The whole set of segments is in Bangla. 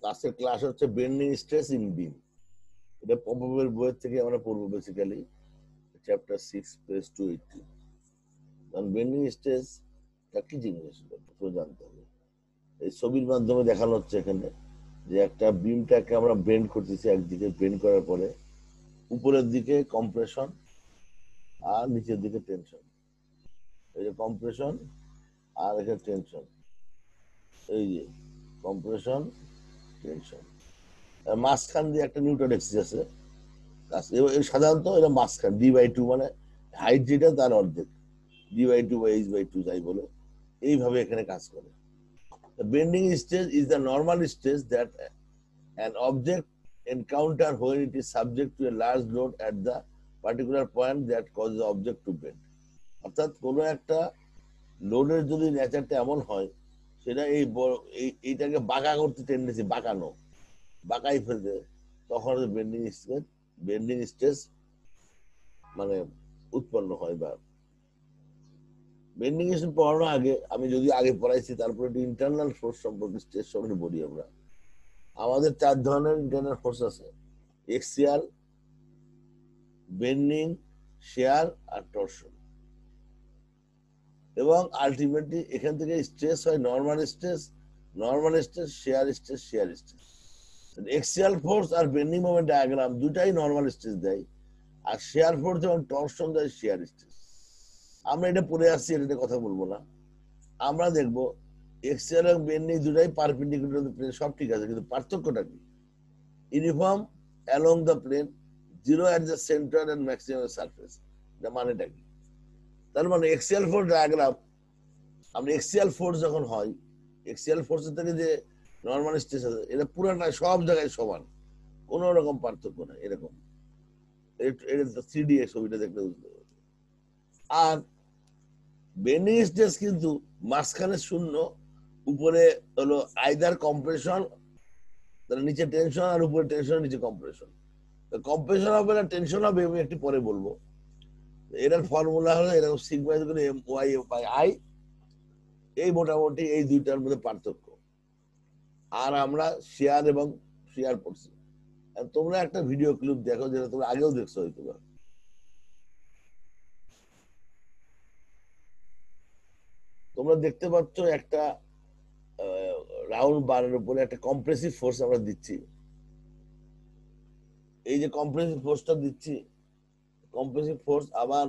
আজকের ক্লাস হচ্ছে বেন্ডিং স্ট্রেস ইন বিম। এটা পপের বইয়ের থেকে আমরা পড়বো বেসিক্যালি চ্যাপ্টার 6 পেজ 280। কারণ বেন্ডিং স্ট্রেসটা কি জিনিস প্রথমে জানতে হবে। এই ছবির মাধ্যমে দেখানো হচ্ছে এখানে যে একটা বিমটাকে আমরা বেন্ড করতেছি, একদিকে বেন্ড করার পরে উপরের দিকে কম্প্রেশন আর নিচের দিকে টেনশন। এই যে কম্প্রেশন আর এখানে টেনশন, এই যে কম্প্রেশন টেনশন, মাঝখান দিয়ে একটা নিউটন এক্সিস আছে। সাধারণত এটা মাঝখান D/2, মানে হাইট যেটা তার অর্ধেক, D/2 বা H/2 যাই বলো, এইভাবে এখানে কাজ করে। Bending stress is the normal stress that an object encounter when it is subject to a large load at the particular point that causes the object to bend। অর্থাৎ কোনো একটা লোডের যদি নেচারটা এমন হয়, সেটা এইটাকে বাঁকা করতে টেন্ডেন্সি, বাঁকাই ফেলতে, তখন বেন্ডিং স্ট্রেস মানে উৎপন্ন হয়। বা বেন্ডিং স্ট্রেস পড়ানোর আগে আমি যদি আগে পড়াইছি, তারপরে একটু ইন্টারনাল ফোর্স সম্পর্কে স্ট্রেস সম্পর্কে বলি। আমরা আমাদের 4 ধরনের ইন্টারনাল ফোর্স আছে: এক্সিয়াল, বেন্ডিং, শেয়ার আর টরশন। এবং আলটিমেটলি এখান থেকে স্ট্রেস হয় normal stress, shear stress. Axial force আর বেন্ডিং মোমেন্ট ডায়াগ্রাম দুটাই নর্মাল স্ট্রেস দেয়, আর শেয়ার ফোর্স এবং টরশন দেয় শেয়ার স্ট্রেস। আমরা এটা পড়ে আসছি, এটা কথা বলবো না। আমরা দেখবো এক্সিয়াল এবং বেন্ডিং দুটাই পারপেন্ডিকুলার প্লেন, সব ঠিক আছে, কিন্তু পার্থক্যটা কি? Uniform along the plane, zero at the centre and maximum surface. এটা মানেটা কি? তার মানে এক্সিয়াল ফোর্স ডায়াগ্রাম, আমরা এক্সিয়াল ফোর্স যখন হয়, এক্সিয়াল ফোর্সের থেকে যে নর্মাল স্ট্রেস আছে, এটা পুরাটা সব জায়গায় সমান, কোন রকম পার্থক্য নাই। এরকম এটা 3D ছবিটা দেখলে বুঝতে পারবে। আর বেন্ডিং স্ট্রেস কিন্তু মাঝখানে শূন্য, উপরে হলো আইদার কম্প্রেশন, তাহলে নিচে টেনশন, আর উপরে টেনশন, নিচে কম্প্রেশন। কম্প্রেশন হবে না টেনশন হবে, আমি একটু পরে বলবো। এটার ফর্মুলা হলো এরকম sigma equal M Y by I. এই মোটামুটি এই দুইটার মধ্যে পার্থক্য। আর আমরা শেয়ার এবং শেয়ার পড়ছি। তোমরা একটা ভিডিও ক্লিপ দেখো, যেটা তোমরা আগেও দেখছো হয়তো। তোমরা দেখতে পাচ্ছ একটা রাউন্ড বারের উপরে একটা কম্প্রেসিভ ফোর্স আমরা দিচ্ছি। এই যে কম্প্রেসিভ ফোর্সটা দিচ্ছি, কম্প্রেসিভ ফোর্স আবার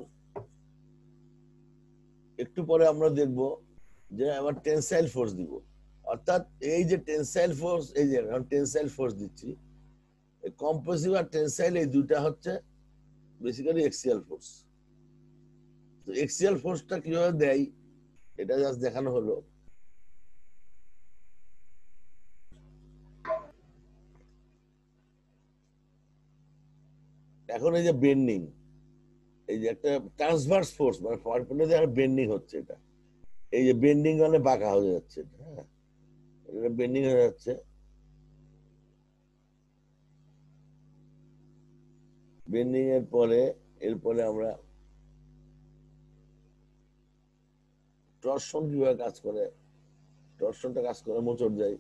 একটু পরে আমরা দেখব যে আবার টেনসাইল ফোর্স দিব। অর্থাৎ এই যে টেনসাইল ফোর্স, এই যে টেনসাইল ফোর্স দিচ্ছি, কম্প্রেসিভ আর টেনসাইল এই দুইটা হচ্ছে বেসিক্যালি এক্সিয়াল ফোর্স। তো এক্সিয়াল ফোর্সটা কিভাবে দেয়, এটা জাস্ট দেখানো হলো। এখন এই যে বেন্ডিং, এই যে একটা ট্রান্সভার্স ফোর্স, মানে ফরওয়ার্ড বেন্ডিং হচ্ছে। এটা এই যে বেন্ডিং মানে বাঁকা হয়ে যাচ্ছে, হ্যাঁ, এটা বেন্ডিং হয়ে যাচ্ছে। বেন্ডিং এর পরে এরপরে আমরা টর্শন কিভাবে কাজ করে, টর্শনটা কাজ করে মোচড় যায়।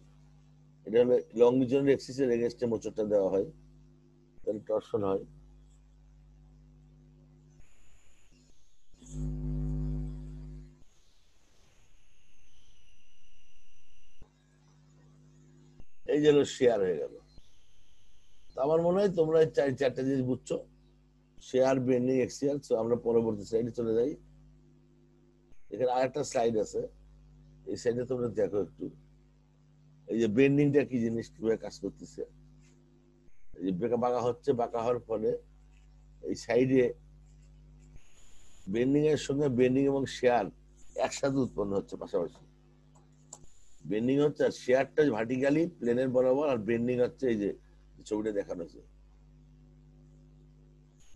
এটা হলো লংজিটিউডাল এক্সিসের এগেইনস্টে মোচড়টা দেওয়া হয়, তাহলে টর্শন হয়। এই যে শেয়ার হয়ে গেল। আমার মনে হয় তোমরা চারটা জিনিস বুঝছো: শেয়ার, বেন্ডিং, এক্সিয়াল। আমরা পরবর্তী স্লাইডে চলে যাই। এখানে আরেকটা স্লাইড আছে, এই সাইডে তোমরা দেখো একটু। এই যে বেন্ডিংটা কি জিনিস, কিভাবে কাজ করতেছে। এই যে বাঁকা হচ্ছে, বাঁকা হওয়ার ফলে এই সাইডে বেন্ডিং এর সঙ্গে বেন্ডিং এবং শেয়ার একসাথে উৎপন্ন হচ্ছে পাশাপাশি। বেন্ডিং হচ্ছে, আর শেয়ারটা ভার্টিক্যালি প্লেনের বরাবর, আর বেন্ডিং হচ্ছে এই যে ছবিটা দেখানো হচ্ছে।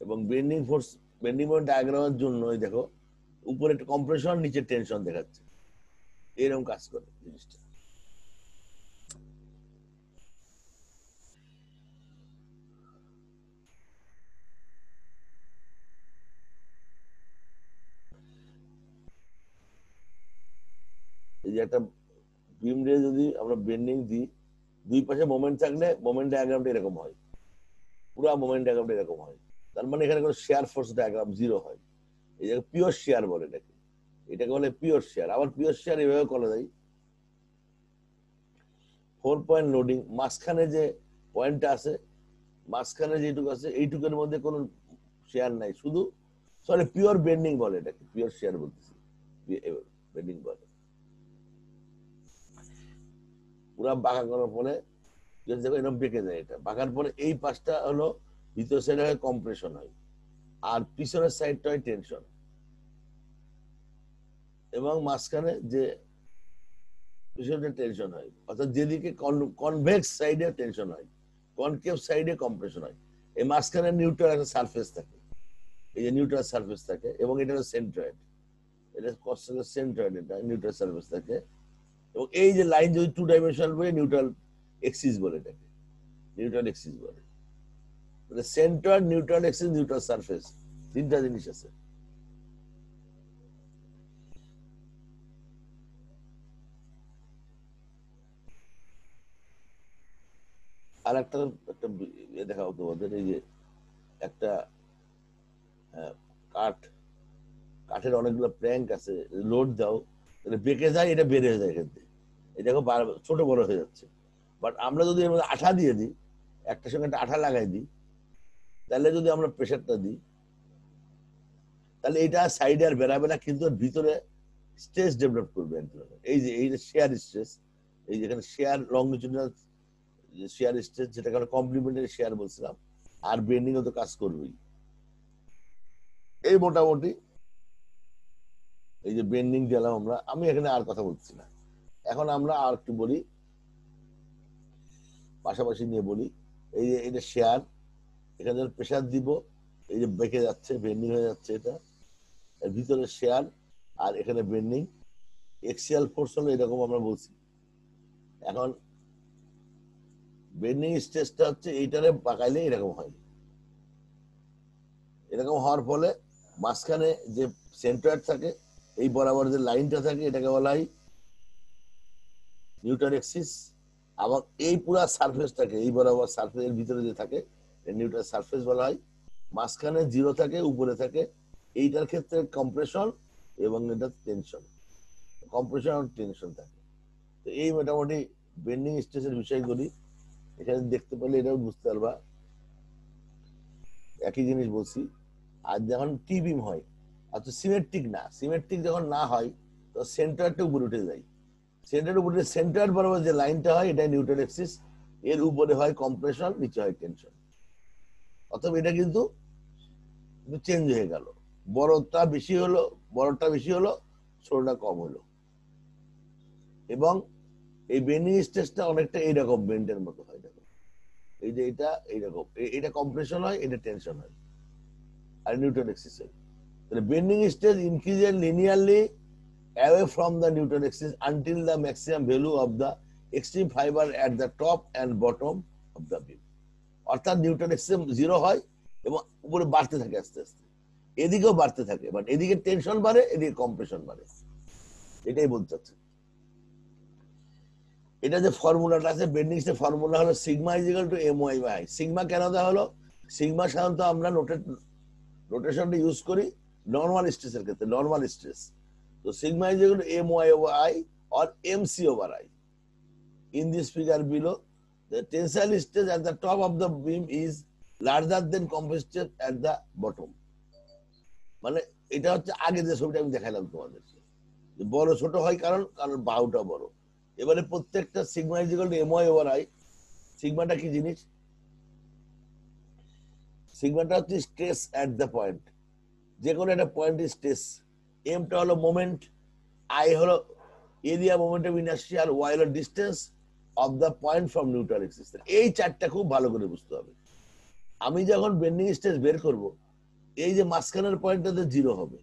এবং বেন্ডিং ফোর্স, বেন্ডিং মোমেন্ট ডায়াগ্রামের জন্য দেখো উপরে একটা কম্প্রেশন, নিচে টেনশন দেখাচ্ছে, এরকম কাজ করে জিনিসটা। এই যে একটা বিম রে যদি আমরা বেন্ডিং দিই, দুই পাশে মোমেন্ট থাকলে মোমেন্ট ডায়াগ্রামটা এরকম হয়, পুরো মোমেন্ট ডায়াগ্রামটা এরকম হয়। তার মানে এখানে কোনো শেয়ার ফোর্স ডায়াগ্রাম জিরো হয়। এই যে পিওর শেয়ার বলে এটাকে বলে পিওর শেয়ার। আবার পিওর শেয়ার এভাবে করা যায়, 4 পয়েন্ট লোডিং, মাঝখানে যে পয়েন্টটা আছে, মাঝখানে যেটুকু আছে এইটুকুর মধ্যে কোনো শেয়ার নাই, শুধু সরি পিওর বেন্ডিং বলে এটাকে, পিওর শেয়ার বলতেছি, বেন্ডিং বলে। পুরা বাঁকা করার পরে দেখো এরকম বেঁকে যায়, এটা বাঁকার পরে এই পাশটা হলো ভিতর সাইডে হয় কম্প্রেশন হয়, আর পিছনের সাইডটা হয় টেনশন, এবং মাঝখানে যে পিছনে টেনশন হয়, অর্থাৎ যেদিকে কনভেক্স সাইডে টেনশন হয়, কনকেভ সাইডে কম্প্রেশন হয়। এই মাঝখানে নিউট্রাল একটা সারফেস থাকে, এই যে নিউট্রাল সারফেস থাকে, এবং এটা হলো সেন্ট্রয়েড, এটা কস্টের সেন্ট্রয়েড, এটা নিউট্রাল সারফেস থাকে। এবং এই যে লাইন যদি 2 ডাইমেনশনাল বলে নিউট্রাল এক্সিস বলে এটাকে, নিউট্রাল এক্সিস বলে। Centre, neutral axis, neutral surface, তিনটা জিনিস আছে। আর একটা একটা দেখাও তোমাদের, এই যে একটা কাঠ, কাঠের অনেকগুলো প্র্যাঙ্ক আছে, লোড দাও এটা বেঁকে যায়, এটা বেড়ে যায় এখান থেকে, এটা ছোট বড় হয়ে যাচ্ছে। বাট আমরা যদি এর মধ্যে আঠা দিয়ে দিই, একটার সঙ্গে একটা আঠা লাগাই দিই, তাহলে যদি আমরা প্রেশারটা দিই, তাহলে এটা সাইডে আর বেরাবে না, কিন্তু ভিতরে স্ট্রেস ডেভেলপ করবে এক ধরনের। এই যে শেয়ার স্ট্রেস, এই যেখানে শেয়ার লংজিটিউডাল শেয়ার স্ট্রেস, যেটাকে আমরা কমপ্লিমেন্টারি শেয়ার বলছিলাম, আর বেন্ডিং ও তো কাজ করবেই। এই মোটামুটি এই যে বেন্ডিং গেলাম আমরা, আমি এখানে আর কথা বলছি না, এখন আমরা আর একটু বলি, পাশাপাশি নিয়ে বলি। এই যে এটা শেয়ার, এখানে প্রেশার দিব, এই যে বেঁকে যাচ্ছে, বেন্ডিং হয়ে যাচ্ছে, এটা এর ভিতরে শেয়ার, আর এখানে বেন্ডিং, এক্সিয়াল ফোর্স হলো এরকম আমরা বলছি। এখন বেন্ডিং স্ট্রেসটা হচ্ছে এইটারে পাকাইলে এরকম হয়, এরকম হওয়ার ফলে মাঝখানে যে সেন্টার থাকে, এই বরাবর যে লাইনটা থাকে, এটাকে বলা হয় নিউটন এক্সিস। আবার এই পুরা সারফেসটাকে, এই বরাবর সারফেসের ভিতরে যে থাকে, নিউটন সারফেস বলা হয়। মাঝখানে জিরো থাকে, উপরে থাকে, এইটার ক্ষেত্রে কম্প্রেশন এবং এটা টেনশন, কম্প্রেশন আর টেনশন থাকে। তো এই মোটামুটি বেন্ডিং স্ট্রেসের বিষয়গুলি এখানে দেখতে পেলে এটাও বুঝতে পারবা, একই জিনিস বলছি। আর যখন টি বিম হয়, অর্থাৎ সিমেট্রিক না, সিমেট্রিক যখন না হয়, তো সেন্টারটা উপরে উঠে যায়, সেন্টার উপরে, সেন্টার বরাবর যে লাইনটা হয় এটা নিউটন এক্সিস, এর উপরে হয় কম্প্রেশন, নিচে হয় টেনশন। অথবা এটা কিন্তু চেঞ্জ হয়ে গেল, বড়টা বেশি হলো, বড়টা বেশি হলো, ছোটটা কম হলো। এবং এই বেন্ডিং স্ট্রেসটা অনেকটা এইরকম বেন্ডের মতো হয়, দেখো এই যে এটা এইরকম, এটা কম্প্রেশন হয়, এটা টেনশন হয়, আর নিউটন এক্সিস হয়। তাহলে bending stress increases linearly away from the Newton axis until the maximum value of the extreme fiber at the top and bottom of the beam. অর্থাৎ নিউটন এক্সিস জিরো হয় এবং উপরে বাড়তে থাকে আস্তে আস্তে, এদিকেও বাড়তে থাকে, বাট এদিকে টেনশন বাড়ে, এদিকে কম্প্রেশন বাড়ে, এটাই বলতে চাচ্ছে। এটা যে ফর্মুলাটা আছে বেন্ডিং এর ফর্মুলা হলো sigma is equal to M Y by. Sigma কেন দেওয়া হলো? সিগমা সাধারণত আমরা নোটেশনটা ইউজ করি নর্মাল স্ট্রেসের ক্ষেত্রে, নর্মাল স্ট্রেস। তো sigma is equal to M Y over I or MC over I. In this figure below, the tensile stress at the top of the beam is larger than compressive stress at the bottom. মানে এটা হচ্ছে আগে যে ছবিটা আমি দেখাইলাম তোমাদেরকে, বড় ছোট হয় কারণ কারণ বাহুটা বড়। এবারে প্রত্যেকটা sigma is equal to M Y over I. সিগমাটা কি জিনিস? সিগমাটা হচ্ছে স্ট্রেস এট দ্য পয়েন্ট, যে কোনো একটা পয়েন্টের স্ট্রেস। এমটা হলো মোমেন্ট, আই হলো এরিয়া মোমেন্ট অফ ইনার্শিয়া, আর ওয়াই হলো distance of the point from neutral axis. এই চারটা খুব ভালো করে বুঝতে হবে। আমি যখন বেন্ডিং স্ট্রেস বের করব, এই যে মাঝখানের পয়েন্টটাতে জিরো হবে,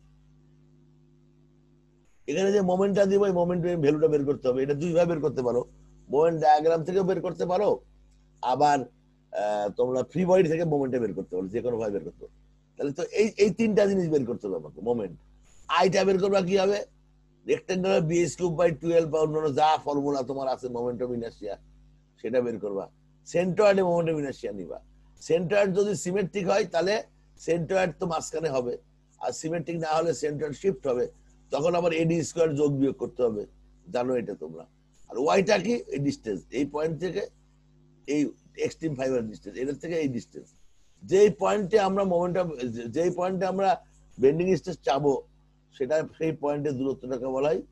এখানে যে মোমেন্টটা দিব, এই মোমেন্ট ভ্যালুটা বের করতে হবে। এটা দুই ভাবে বের করতে পারো, মোমেন্ট ডায়াগ্রাম থেকেও বের করতে পারো, আবার তোমরা ফ্রি বডি থেকে মোমেন্টে বের করতে পারো, যে কোনো ভাবে বের করতে পারো। তাহলে তো এই তিনটা জিনিস বের করতে হবে আমাকে। মোমেন্ট আইটা বের করবা কি হবে, রেক্টেঙ্গুলার বিএস কিউব বাই 12 বা অন্যান্য যা ফর্মুলা তোমার আছে মোমেন্ট অফ ইনার্শিয়া, সেটা বের করবা, সেন্ট্রয়েড এবং মোমেন্টাম ইনার্শিয়া নিবা। সেন্ট্রয়েড যদি সিমেট্রিক হয় তাহলে সেন্ট্রয়েড তো মাঝখানে হবে, আর সিমেট্রিক না হলে সেন্ট্রয়েড শিফট হবে, তখন আবার এডি স্কোয়ার যোগ বিয়োগ করতে হবে, জানো এটা তোমরা। আর ওয়াইটা কি, এই ডিস্টেন্স, এই পয়েন্ট থেকে এই এক্সট্রিম ফাইবার ডিস্টেন্স, এটার থেকে এই ডিস্টেন্স, যেই পয়েন্টে আমরা মোমেন্টাম, যেই পয়েন্টে আমরা বেন্ডিং স্ট্রেস চাবো, সেটা সেই পয়েন্টের দূরত্বটাকে বলা হয়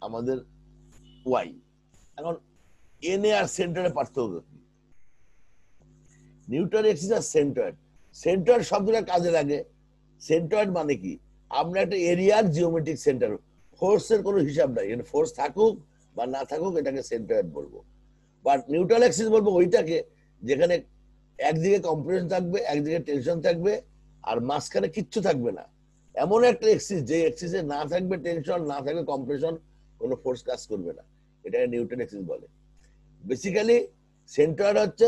আমাদের ওয়াই। এখন এনএ আর সেন্টারের পার্থক্য কি? নিউটন এক্সিস আর সেন্ট্রয়েড, সেন্ট্রয়েড শব্দটা কাজে লাগে। সেন্ট্রয়েড মানে কি, আমরা একটা এরিয়ার জিওমেট্রিক সেন্টার, ফোর্সের কোনো হিসাব নাই, এখানে ফোর্স থাকুক বা না থাকুক এটাকে সেন্ট্রয়েড বলবো। বাট নিউট্রাল অ্যাক্সিস বলবো ওইটাকে যেখানে একদিকে কম্প্রেশন থাকবে, একদিকে টেনশন থাকবে, আর মাঝখানে কিচ্ছু থাকবে না, এমন একটা এক্সিস যে এক্সিসে না থাকবে টেনশন, না থাকবে কম্প্রেশন, কোনো ফোর্স কাজ করবে না, এটাকে নিউটন অ্যাক্সিস বলে। বেসিক্যালি সেন্ট্রয়েড হচ্ছে,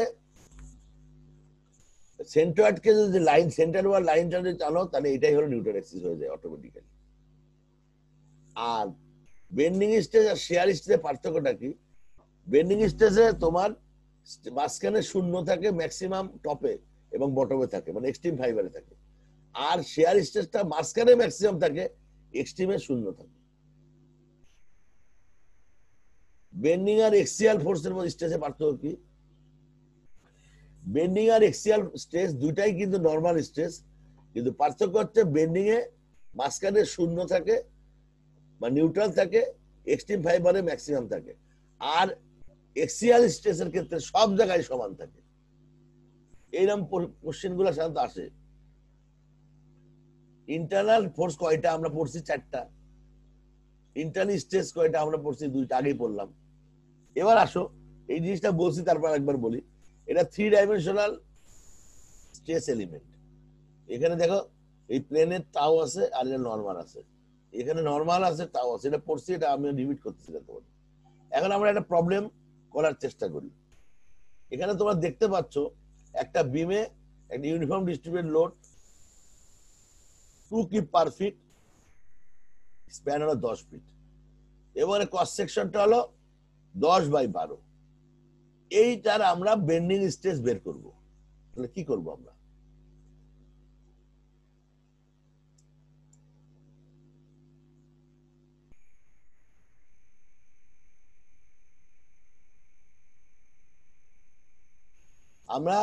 সেন্ট্রয়েডকে যদি লাইন সেন্টার বা লাইনটা যদি টানো তাহলে এটাই হলো নিউটন অ্যাক্সিস হয়ে যায় অটোমেটিক্যালি। আর বেন্ডিং স্ট্রেস আর শিয়ার স্ট্রেসের পার্থক্যটা কি? বেন্ডিং স্ট্রেসে তোমার মাঝখানে শূন্য থাকে ম্যাক্সিমাম টপে এবং বটমে থাকে, মানে এক্সট্রিম ফাইবারে থাকে। আর শিয়ার স্ট্রেসটা মাঝখানে ম্যাক্সিমাম থাকে, এক্সট্রিমে শূন্য থাকে। বেন্ডিং আর এক্সিয়াল ফোর্সের মধ্যে স্ট্রেসের পার্থক্য কি? বেন্ডিং আর এক্সিয়াল স্ট্রেস দুইটাই কিন্তু নর্মাল স্ট্রেস, কিন্তু পার্থক্য হচ্ছে বেন্ডিং এ মাঝখানে শূন্য থাকে বা নিউট্রাল থাকে, এক্সট্রিম ফাইবারে ম্যাক্সিমাম থাকে। আর এক্সিয়াল স্ট্রেসের ক্ষেত্রে সব জায়গায় সমান থাকে। এইরকম কোশ্চেন গুলো সাধারণত আসে। ইন্টারনাল ফোর্স কয়টা আমরা পড়ছি? 4টা। ইন্টারনাল স্ট্রেস কয়টা আমরা পড়ছি? 2টা, আগেই পড়লাম। এবার আসো, এই জিনিসটা বলছি তারপর একবার বলি, এটা 3 ডাইমেনশনাল স্ট্রেস এলিমেন্ট। এখানে দেখো এই প্লেনের তাও আছে আর এটা নর্মাল আছে, এখানে নর্মাল আছে তাও আছে, এটা পড়ছি, এটা আমি রিপিট করতেছি তোমার। এখন আমরা একটা প্রবলেম করার চেষ্টা করি। এখানে তোমরা দেখতে পাচ্ছ একটা বিমে একটা ইউনিফর্ম ডিস্ট্রিবিউটেড লোড 2 কিপ পার ফিট, স্প্যান হলো 10 ফিট, এবারে ক্রস সেকশনটা হলো 10/12। এইটার আমরা বেন্ডিং স্ট্রেস বের করব, তাহলে কি করব আমরা? আমরা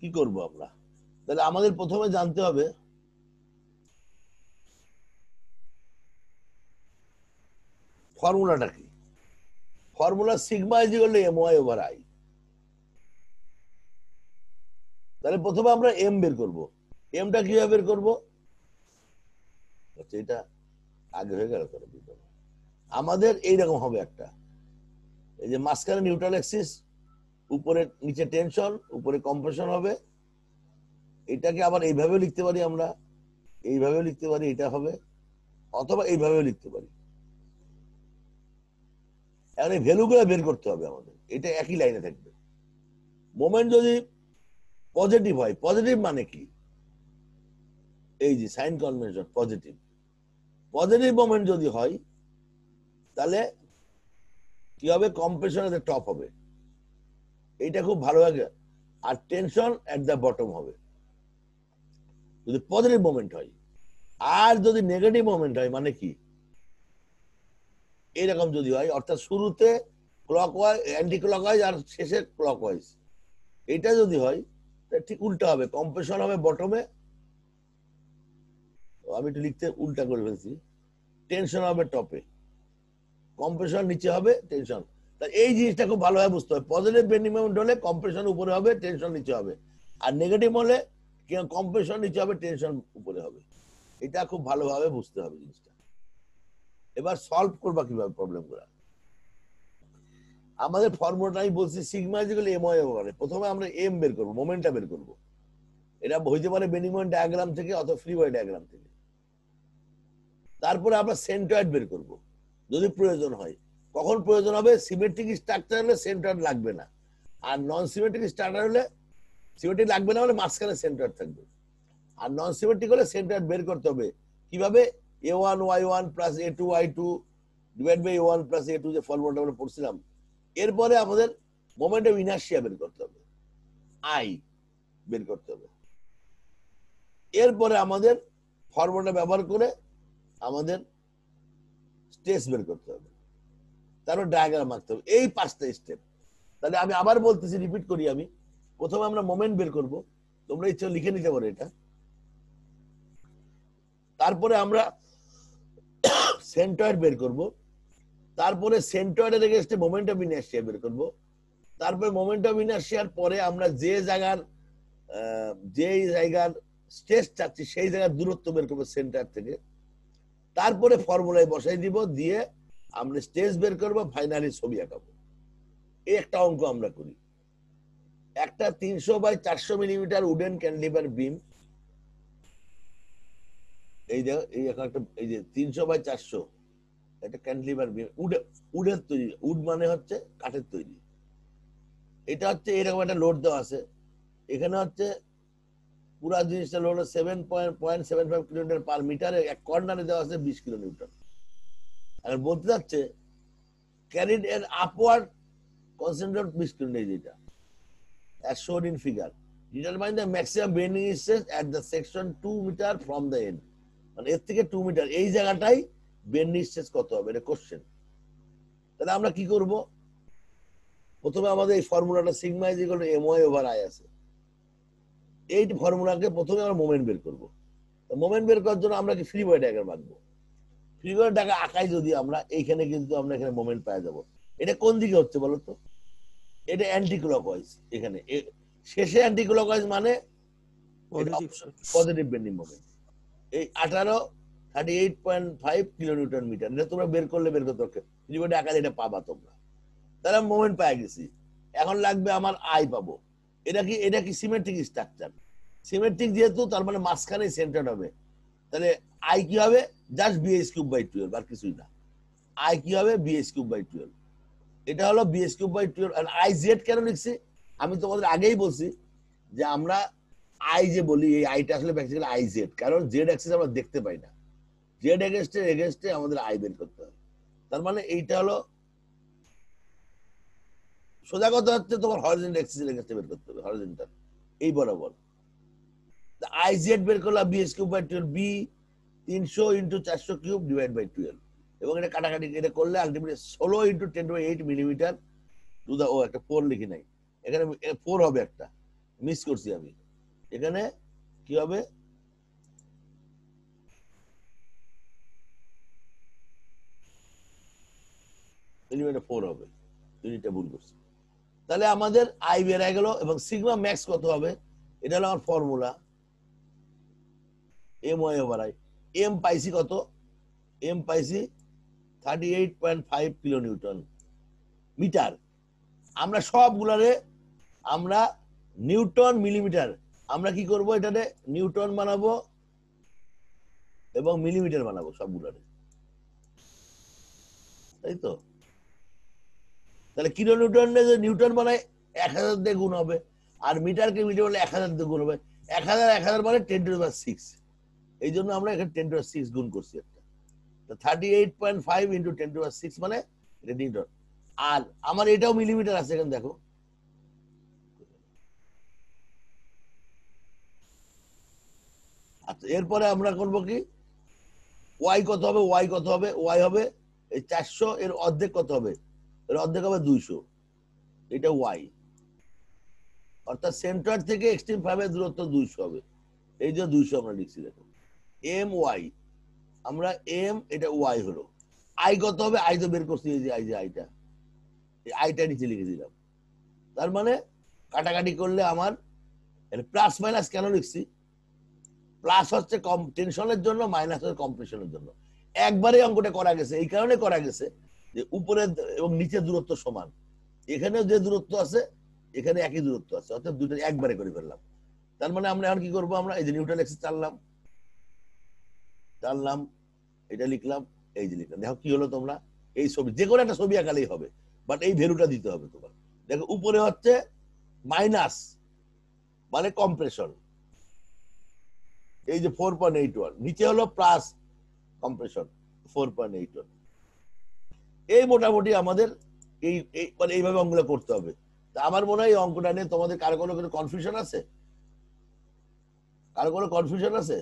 কি করব আমরা? তাহলে আমাদের প্রথমে জানতে হবে ফর্মুলাটা কি। Formula sigma is equal two my/i। তাহলে প্রথমে আমরা এম বের করব। এমটা কিভাবে বের করব? আচ্ছা, এটা আগে হয়ে গেল। আমাদের এইরকম হবে একটা, এই যে মাঝখানে নিউট্রাল অ্যাক্সিস, উপরে নিচে টেনশন, উপরে কম্প্রেশন হবে। এটাকে আবার এইভাবে লিখতে পারি আমরা, এইভাবে লিখতে পারি, এটা হবে, অথবা এইভাবেও লিখতে পারি। এখন এই ভ্যালুগুলো বের করতে হবে আমাদের, এটা একই লাইনে থাকবে। মোমেন্ট যদি পজিটিভ হয়, পজিটিভ মানে কি? এই যে sign convention, positive. Positive moment যদি হয় তাহলে কি হবে? কম্প্রেশন এর টপ হবে, এইটা খুব ভালো লাগে। আর টেনশন এট দ্য বটম হবে যদি পজিটিভ মোমেন্ট হয়। আর যদি নেগেটিভ মোমেন্ট হয় মানে কি? এরকম যদি হয়, অর্থাৎ শুরুতে ক্লকওয়াইজ, অ্যান্টি ক্লকওয়াইজ আর শেষে ক্লকওয়াইজ, এটা যদি হয় ঠিক উল্টা হবে, কম্প্রেশন হবে বটমে, আমি একটু লিখতে উল্টা করে ফেলছি, টেনশন হবে টপে, কম্প্রেশন নিচে হবে, টেনশন। তা এই জিনিসটা খুব ভালোভাবে বুঝতে হবে। পজিটিভ বেন্ডিং মোমেন্ট হলে কম্প্রেশন উপরে হবে, টেনশন নিচে হবে। আর নেগেটিভ হলে কম্প্রেশন নিচে হবে, টেনশন উপরে হবে। এটা খুব ভালোভাবে বুঝতে হবে জিনিসটা। এবার সলভ করবা কিভাবে প্রবলেম গুলা? আমাদের ফর্মুলাটা আমি বলছি sigma is equal two my/i। প্রথমে আমরা এম বের করব, মোমেন্টটা বের করব। এটা হইতে পারে বেন্ডিং মোমেন্ট ডায়াগ্রাম থেকে অথবা ফ্রি বডি ডায়াগ্রাম থেকে। তারপরে আমরা সেন্ট্রয়েড বের করব যদি প্রয়োজন হয়। কখন প্রয়োজন হবে? সিমেট্রিক স্ট্রাকচার হলে সেন্ট্রয়েড লাগবে না, আর নন সিমেট্রিক স্ট্রাকচার হলে, সিমেট্রিক লাগবে না হলে মাঝখানে সেন্ট্রয়েড থাকবে। আর নন সিমেট্রিক হলে সেন্ট্রয়েড বের করতে হবে কিভাবে? a1y1 plus a2y2 divide by a1 plus a2, যে ফর্মুলাটা আমরা পড়ছিলাম, এরপরে আমাদের মোমেন্ট অফ ইনার্শিয়া বের করতে হবে, আই বের করতে হবে। এরপরে আমাদের ফর্মুলা ব্যবহার করে আমাদের স্ট্রেস বের করতে হবে, তারপর ডায়াগ্রাম আঁকতে হবে। এই 5টা স্টেপ। তাহলে আমি আবার বলতেছি, রিপিট করি আমি। প্রথমে আমরা মোমেন্ট বের করব, তোমরা ইচ্ছে লিখে নিতে পারো এটা। তারপরে আমরা সেন্টয়েড বের করব, তারপরে সেন্টয়েডের এগেইনস্টে মোমেন্ট অফ ইনার্শিয়া বের করব, তারপরে মোমেন্ট অফ ইনার্শিয়ার পরে আমরা যে জায়গার স্ট্রেস চাচ্ছি সেই জায়গার দূরত্ব বের করবো সেন্টার থেকে, তারপরে ফর্মুলায় বসাই দিব, দিয়ে আমরা স্ট্রেস বের করবো, ফাইনালি ছবি আঁকাবো। এই একটা অঙ্ক আমরা করি। একটা 300 × 400 মিলিমিটার উডেন ক্যান্টিলিভার বিম, এই যে 300 × 400 একটা ক্যান্টিলিভার বিম, উডের তৈরি, উড মানে হচ্ছে কাঠের তৈরি। এটা হচ্ছে এরকম একটা লোড দেওয়া আছে, এখানে হচ্ছে পুরা জিনিসটা লোড 7.75 কিলোমিটার পার মিটারে, এক কর্নারে দেওয়া আছে 20 কিলোনিউটন। আর বলতে যাচ্ছে ক্যারিড এর আপওয়ার্ড কনসেন্ট্রেট 20 কিলোনিউটন, যেটা as shown in figure. Determine the maximum bending stress at the section 2 metre from the end. মানে এর থেকে 2 মিটার এই জায়গাটাই বেন্ডিং স্ট্রেস কত হবে, এটা কোশ্চেন। তাহলে আমরা কি করব, প্রথমে আমাদের এই ফর্মুলাটা sigma is equal two my/i আছে, এই ফর্মুলাকে প্রথমে আমরা মোমেন্ট বের করব। মোমেন্ট বের করার জন্য আমরা কি ফ্রি বডি ডায়াগ্রাম আঁকবো। ফ্রি বডি ডায়াগ্রাম আঁকাই যদি আমরা এইখানে কিন্তু আমরা এখানে মোমেন্ট পেয়ে যাব। এটা কোন দিকে হচ্ছে বলো তো, এটা অ্যান্টি ক্লকওয়াইজ, এখানে শেষে অ্যান্টি ক্লকওয়াইজ মানে পজিটিভ বেন্ডিং মোমেন্ট। এই 38.5 কিলোনিউটন মিটার, এটা তোমরা বের করতে ফ্রি বডি আকারে এটা পাবা তোমরা। তাহলে আমি মোমেন্ট পেয়ে গেছি, এখন লাগবে আমার আই পাবো। এটা কি সিমেট্রিক স্ট্রাকচার, সিমেট্রিক যেহেতু তার মানে মাঝখানে সেন্টার হবে, তাহলে আই কি হবে, জাস্ট bh3/12, আর কিছুই না। আই কি হবে bh3/12, এটা হলো bh3/12। আর আই জেড কেন লিখছি, আমি তোমাদের আগেই বলছি যে আমরা আই যে বলি, এই আইটা আসলে বেসিক্যালি আই জেড, কারণ জেড অ্যাক্সিস আমরা দেখতে পাই না, জেড এগেইনস্টে আমাদের আই বের করতে হবে। তার মানে এইটা হলো সোজা কথা হচ্ছে তোমার হরিজন্টাল অ্যাক্সিসের এগেইনস্টে বের করতে হবে, হরিজন্টাল এই বরাবর। আই জেড বের করলাম bh3/12, বি 300 × 400³ / 12, এবং এটা কাটাকাটি এটা করলে আলটিমেটলি 16 × 10⁸ মিলিমিটার টু দা, ও একটা 4 লিখি নাই, এখানে 4 হবে, একটা মিস করছি আমি, এখানে কি হবে মিলিমিটার 4 হবে, ইউনিটটা ভুল করছি। তাহলে আমাদের আই বেরিয়ে গেল, এবং সিগমা ম্যাক্স কত হবে, এটা হলো আমার ফর্মুলা my/i। এম পাইছি কত, এম পাইছি 38.5 কিলোনিউটন মিটার। আমরা সবগুলারে আমরা নিউটন মিলিমিটার, আমরা কি করব, এটাতে নিউটন বানাবো এবং মিলিমিটার বানাবো সবগুলারে, তাই তো। তাহলে কিলো নিউটন যে নিউটন বানায় 1000 দিয়ে গুণ হবে, আর মিটারকে মিটার বলে 1000 দিয়ে গুণ হবে। 1000 মানে 10⁶, এই জন্য আমরা এখানে 10⁶ গুণ করছি একটা। 38.5 × 10⁶ মানে এটা নিউটন। আর আমার এটাও মিলিমিটার আছে, এখানে দেখো, আচ্ছা। এরপরে আমরা করব কি, ওয়াই কত হবে, ওয়াই কত হবে, ওয়াই হবে এই 400, এর অর্ধেক কত হবে, এর অর্ধেক হবে 200, এটা ওয়াই। অর্থাৎ সেন্টার থেকে এক্সট্রিম 5 এর দূরত্ব 200 হবে, এই যে 200 আমরা লিখছি, দেখো এম ওয়াই, আমরা এম, এটা ওয়াই হলো। আই কত হবে, আই তো বের করছি, এই যে আই, যে আইটা, এই আইটা নিচে লিখে দিলাম। তার মানে কাটাকাটি করলে আমার প্লাস মাইনাস কেন লিখছি, প্লাস হচ্ছে কম টেনশনের জন্য, মাইনাস হচ্ছে কম্প্রেশনের জন্য। একবারে অঙ্কটা করা গেছে, এই কারণে করা গেছে যে উপরে এবং নিচে দূরত্ব সমান, এখানে যে দূরত্ব আছে এখানে একই দূরত্ব আছে, অর্থাৎ দুটো একবারে করে ফেললাম। তার মানে আমরা এখন কি করবো, আমরা এই যে নিউটন এক্সিস টানলাম, এটা লিখলাম, এই যে লিখলাম, দেখো কি হলো, তোমরা এই ছবি যে কোনো একটা ছবি আঁকালেই হবে, বাট এই ভ্যালুটা দিতে হবে তোমার। দেখো উপরে হচ্ছে মাইনাস মানে কম্প্রেশন, এই যে 4.81, নিচে হলো প্লাস কম্প্রেশন 4.81। এই মোটামুটি আমাদের মানে এইভাবে অঙ্কগুলো করতে হবে। তা আমার মনে হয় এই অঙ্কটা নিয়ে তোমাদের কারো কোনো কনফিউশন আছে? কারো কোনো কনফিউশন আছে?